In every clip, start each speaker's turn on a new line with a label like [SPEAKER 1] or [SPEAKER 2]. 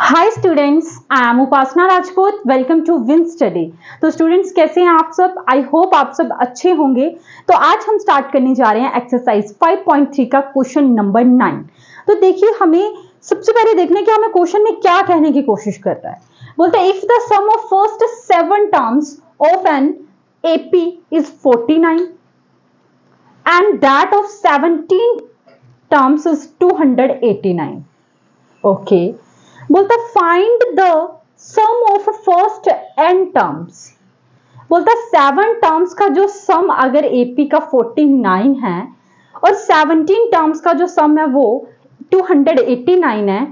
[SPEAKER 1] Hi students, I am Upasana Rajput. Welcome to win study. तो students कैसे हैं आप सब? आई होप आप सब अच्छे होंगे। तो आज हम स्टार्ट करने जा रहे हैं एक्सरसाइज 5.3 का क्वेश्चन नंबर 9। तो देखिए, हमें सबसे पहले देखना है कि हमें क्वेश्चन में क्या कहने की कोशिश कर रहा है। बोलते हैं if the sum of first 7 terms of an AP is 49 and that of 17 terms is 289. Okay. बोलता find the sum of first n terms. बोलता 7 टर्म्स का जो सम अगर एपी का 49 है और 17 टर्म्स का जो सम है वो 289 है,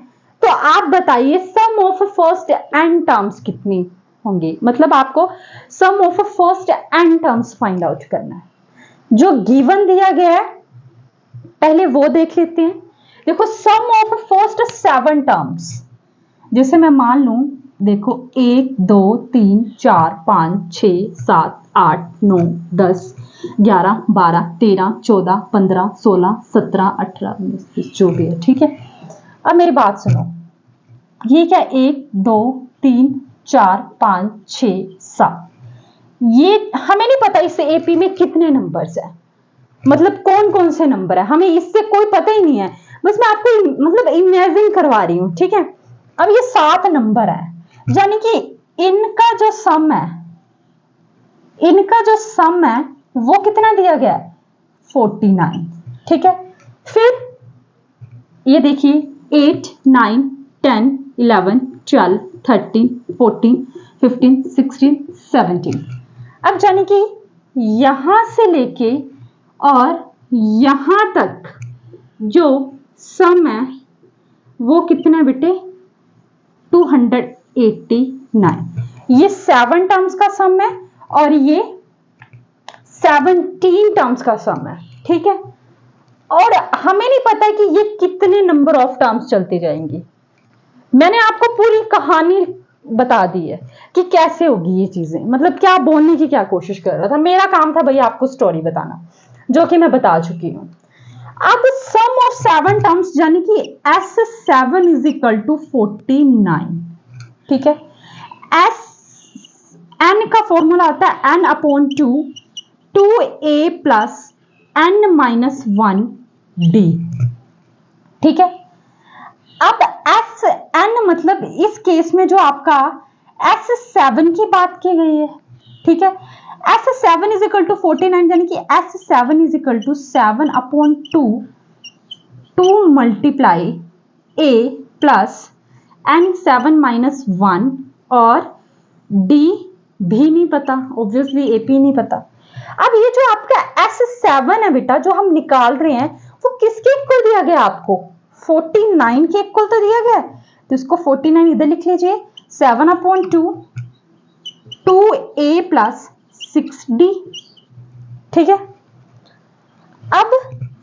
[SPEAKER 1] तो आप बताइए sum of first n terms कितनी होंगी। मतलब आपको sum of first n terms find out करना है। जो गिवन दिया गया है पहले वो देख लेते हैं। देखो, सम ऑफ फर्स्ट 7 टर्म्स, जैसे मैं मान लूं, देखो 1 2 3 4 5 6 7 8 9 10 11 12 13 14 15 16 17 18 19 20 जो भी है, ठीक है। अब मेरी बात सुनो, ये क्या 1 2 3 4 5 6 7, ये हमें नहीं पता इससे एपी में कितने नंबर्स है, मतलब कौन कौन से नंबर है, हमें इससे कोई पता ही नहीं है। बस मैं आपको मतलब इमेजिन करवा रही हूं, ठीक है। अब ये 7 नंबर है, यानी कि इनका जो सम है वो कितना दिया गया है 49, ठीक है। फिर ये देखिए 8 9 10 11 12 13 14 15 16 17। अब यानी कि यहां से लेके और यहां तक जो सम है वो कितना बेटे 289। ये 7 टर्म्स का सम है और ये 17 टर्म्स का सम है, ठीक है। और हमें नहीं पता कि ये कितने नंबर ऑफ टर्म्स चलती जाएंगी। मैंने आपको पूरी कहानी बता दी है कि कैसे होगी ये चीजें, मतलब क्या बोलने की क्या कोशिश कर रहा था। मेरा काम था भैया आपको स्टोरी बताना, जो कि मैं बता चुकी हूं। अब सम ऑफ 7 टर्म्स यानी कि S7 इज इक्वल टू 49, ठीक है। n का फॉर्मूला होता है n upon 2a plus n minus 1 d, ठीक है। अब Sn मतलब इस केस में जो आपका S7 की बात की गई है, ठीक है। S7 इज इक्वल टू 49 यानी कि S7 is equal to 7 upon 2 multiply a plus n7 minus 1 और d भी नहीं पता, ऑब्वियसली एपी नहीं पता। अब ये जो आपका S7 है बेटा, जो हम निकाल रहे हैं वो किसके इक्वल दिया गया आपको 49 के इक्वल तो दिया गया है। तो इसको 49 इधर लिख लीजिए, 7 अपॉन 2a प्लस 6d, ठीक है। अब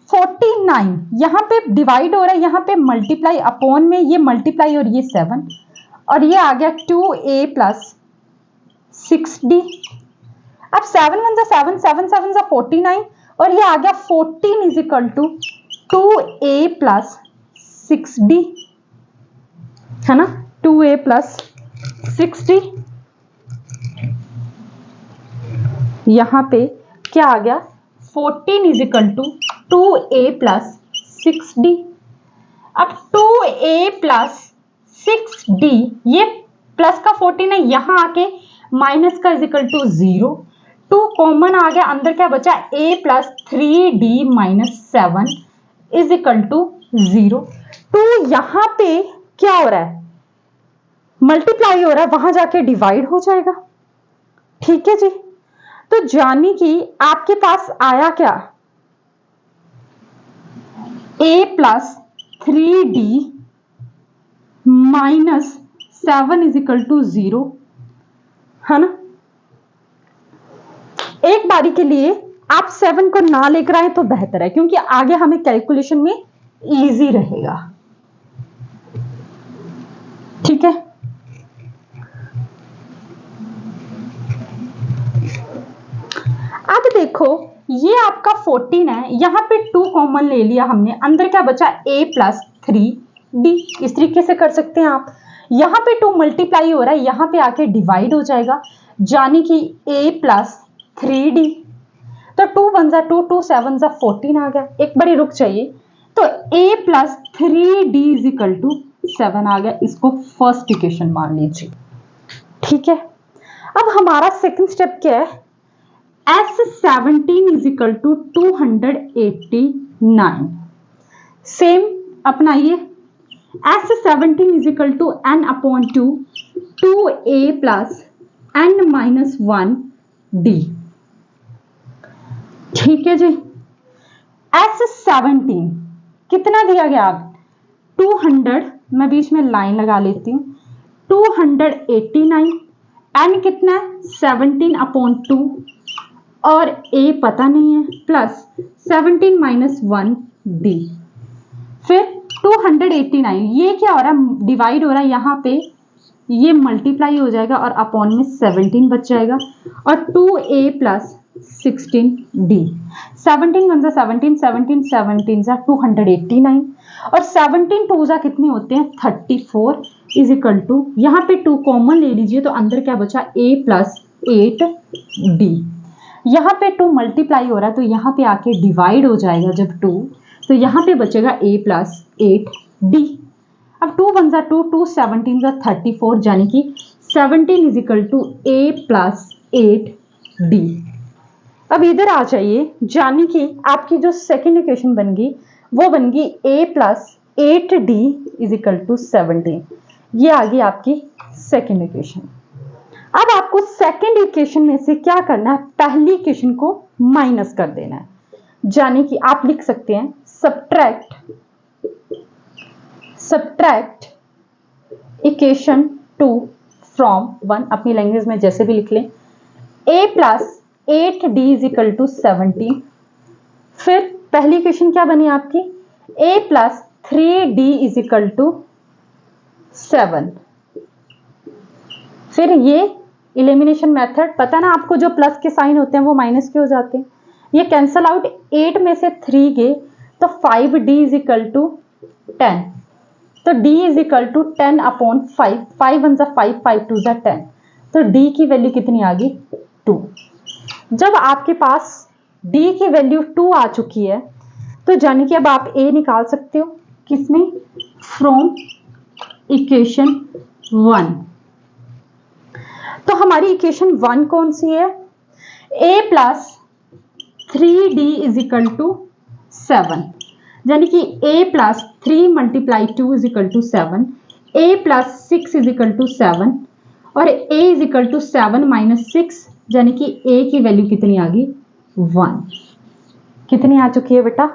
[SPEAKER 1] 49 यहां पे डिवाइड हो रहा है, यहां पे मल्टीप्लाई, अपॉन में ये मल्टीप्लाई और ये 7 और ये आ गया 2a प्लस 6d। अब 7 1 7 7 7 49 और ये आ गया 14 is equal to 2a plus 6d, है ना, 2a प्लस 6d। यहां पे क्या आ गया 14 is equal to 2a plus 6d। अब 2a प्लस 6d, ये प्लस का 14 है, यहां आके माइनस का इज इक्वल टू 0, 2 कॉमन आ गया, अंदर क्या बचा a plus 3d minus 7 is equal to 0। तो यहां पे क्या हो रहा है, मल्टीप्लाई हो रहा है, वहां जाके डिवाइड हो जाएगा, ठीक है जी। तो जानी कि आपके पास आया क्या a plus 3d minus 7 is equal to 0, है ना। एक बारी के लिए आप 7 को ना लेकर आए तो बेहतर है, क्योंकि आगे हमें कैलकुलेशन में इजी रहेगा, ठीक है। अब देखो ये आपका 14 है, यहां पे 2 कॉमन ले लिया हमने, अंदर क्या बचा a प्लस 3d। इस तरीके से कर सकते हैं आप, यहाँ पे 2 मल्टीप्लाई हो रहा है, यहाँ पे आके डिवाइड हो जाएगा, यानी कि a प्लस 3d। तो 2 1 जा 2, 2 7 जा 14 आ गया। एक बारी रुक जाइए, तो a plus 3d is equal to 7 आ गया। इसको फर्स्ट इक्वेशन मान लीजिए, ठीक है। अब हमारा सेकंड स्टेप क्या है, S17 is equal to 289। Same अपनाइए, S17 is equal to n upon 2 2a plus n minus 1d, ठीक है जी। S17 कितना दिया गया, आप 200, मैं बीच में लाइन लगा लेती हूँ, 289, n कितना है 17 अपॉन 2 और a पता नहीं है, प्लस 17 माइनस 1d, फिर 289, ये क्या हो रहा है, डिवाइड हो रहा है, यहाँ पे ये मल्टीप्लाई हो जाएगा और अपॉन में 17 बच जाएगा, और 2a प्लस 16d, 17 1 17 17 17 जा 289 और 17 2 जा कितने होते हैं 34 इज इक्वल टू, यहाँ पे 2 कॉमन ले लीजिए तो अंदर क्या बचा a प्लस 8d। यहाँ पे 2 मल्टीप्लाई हो रहा है तो यहाँ पे आके डिवाइड हो जाएगा जब 2, तो यहाँ पे बचेगा a प्लस 8d। अब 2 1 जा 2, 2 17 जा 34, यानी कि 17 is equal to a plus 8d। अब इधर आ जाइए, यानी कि आपकी जो सेकेंड इक्वेशन बन गई वो बन गई a plus 8d is equal to 17। ये आ गई आपकी सेकेंड इक्वेशन। अब आपको सेकेंड इक्वेशन में से क्या करना है, पहली इक्वेशन को माइनस कर देना है, यानी कि आप लिख सकते हैं सब्ट्रैक्ट इक्वेशन 2 फ्रॉम 1, अपनी लैंग्वेज में जैसे भी लिख लें, a plus 8d is equal to 17। फिर पहली इक्वेशन क्या बनी आपकी, a plus 3d is equal to 7। फिर ये इलिमिनेशन मेथड, पता ना आपको, जो प्लस के साइन होते हैं वो माइनस के हो जाते हैं, ये कैंसल आउट, 8 में से 3 गए तो 5d इज इक्वल टू 10, तो d is equal to 10 upon 5, 5 1 जा 5, 5 2 जा 10, तो d की वैल्यू कितनी आ गई 2। जब आपके पास d की वैल्यू 2 आ चुकी है तो जाने कि अब आप a निकाल सकते हो, किसमें, फ्रॉम इक्वेशन 1। तो हमारी इक्वेशन 1 कौन सी है, a plus 3d is equal to 7, यानी कि a plus 3 multiply 2 is equal to 7, a plus 6 is equal to 7 और a is equal to 7 minus 6, यानी कि a की वैल्यू कितनी आ गई 1। कितनी आ चुकी है बेटा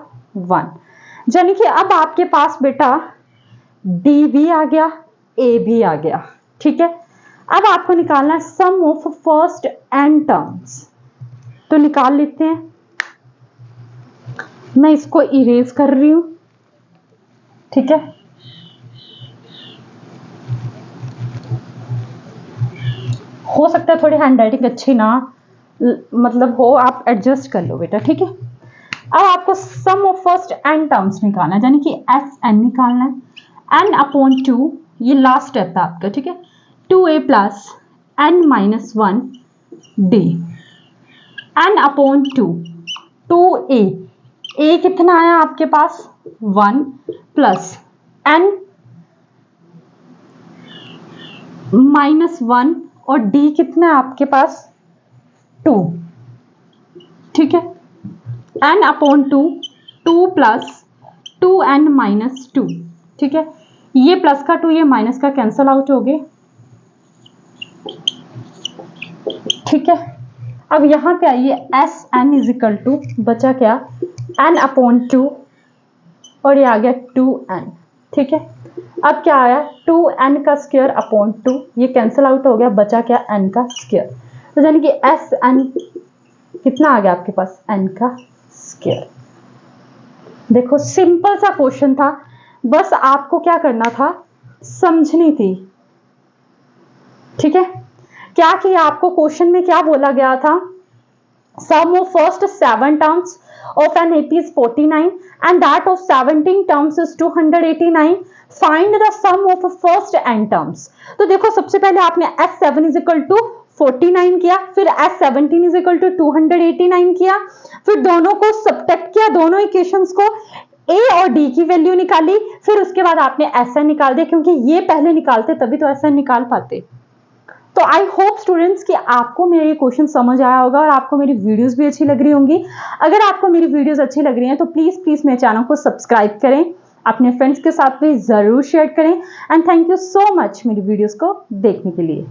[SPEAKER 1] 1, यानी कि अब आपके पास बेटा d भी आ गया, a भी आ गया, ठीक है। अब आपको निकालना है सम ऑफ फर्स्ट n टर्म्स, तो निकाल लेते हैं। मैं इसको इरेज कर रही हूं, ठीक है। हो सकता है थोड़ी हैंडराइटिंग अच्छी ना मतलब हो, आप एडजस्ट कर लो बेटा, ठीक है। अब आपको sum of first n terms निकालना है, यानी कि Sn निकालना है, n अपॉन 2, ये लास्ट स्टेप है आपका, ठीक है, 2a plus n minus 1d, n upon 2, 2a, a कितना आया आपके पास 1 प्लस n माइनस 1 और d कितना है आपके पास 2, ठीक है, n upon 2, 2 plus 2n minus 2, ठीक है। ये प्लस का 2 ये माइनस का कैंसल आउट हो गए, ठीक है। अब यहाँ पे आइए, S n is equal to बचा क्या n अपॉन 2 और ये आ गया 2n, ठीक है। अब क्या आया 2n का स्क्वायर अपॉन 2, ये कैंसल आउट हो गया, बचा क्या n का स्क्वायर, तो यानी कि एस एन कितना आ गया आपके पास n का स्क्वायर। देखो सिंपल सा क्वेश्चन था, बस आपको क्या करना था, समझनी थी, ठीक है। क्या किया आपको, क्वेश्चन में क्या बोला गया था, sum of first 7 terms of an AP is 49 and that of 17 terms is 289. Find the sum of first n terms. तो देखो सबसे पहले आपने S7 is equal to 49 किया, फिर S17 is equal to 289 किया, फिर दोनों को सब्ट्रैक्ट किया, दोनों इक्वेशंस को, A और D की वैल्यू निकाली, फिर उसके बाद आपने SN निकाल दिया, क्योंकि ये पहले निकालते तभी तो SN निकाल पाते। तो आई होप स्टूडेंट्स कि आपको मेरे ये क्वेश्चन समझ आया होगा और आपको मेरी वीडियोस भी अच्छी लग रही होंगी। अगर आपको मेरी वीडियोस अच्छी लग रही हैं तो प्लीज मेरे चैनल को सब्सक्राइब करें, अपने फ्रेंड्स के साथ भी जरूर शेयर करें and thank you so much मेरी वीडियोस को देखने के लिए।